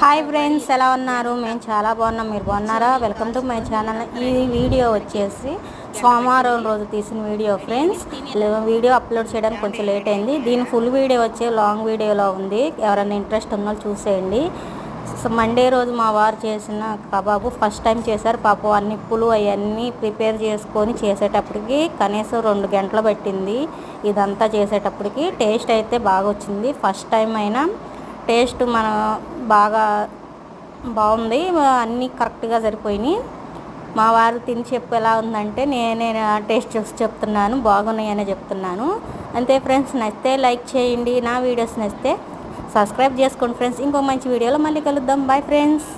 Hi friends, ఎలా ఉన్నారు? మేము చాలా బాగున్నాం. మీరు బాగున్నారా? Welcome to my channel. ఈ వీడియో వచ్చేసి సోమవారం రోజు తీసిన వీడియో ఫ్రెండ్స్. వీడియో అప్లోడ్ చేయడానికి కొంచెం లేట్ అయింది. దీని ఫుల్ వీడియో వచ్చే లాంగ్ వీడియోలో ఉంది. ఎవరైనా ఇంట్రెస్ట్ ఉన్నో చూసేయండి. మండే రోజు మా వారు చేసిన కబాబు ఫస్ట్ టైం చేశారు. పాపం అన్ని నిప్పులు అవన్నీ ప్రిపేర్ చేసుకొని చేసేటప్పటికి కనీసం 2 గంటలు పట్టింది. ఇదంతా చేసేటప్పటికి టేస్ట్ అయితే బాగా వచ్చింది. ఫస్ట్ టైం అయినా టేస్ట్ మనం బాగా బాగుంది. అన్నీ కరెక్ట్గా సరిపోయినాయి. మా వారు తిని చెప్పు ఎలా ఉందంటే నేనే టేస్ట్ చూసి చెప్తున్నాను, బాగున్నాయనే చెప్తున్నాను. అంతే ఫ్రెండ్స్, నచ్చితే లైక్ చేయండి. నా వీడియోస్ నచ్చితే సబ్స్క్రైబ్ చేసుకోండి ఫ్రెండ్స్. ఇంకో మంచి వీడియోలో మళ్ళీ కలుద్దాం. Bye friends.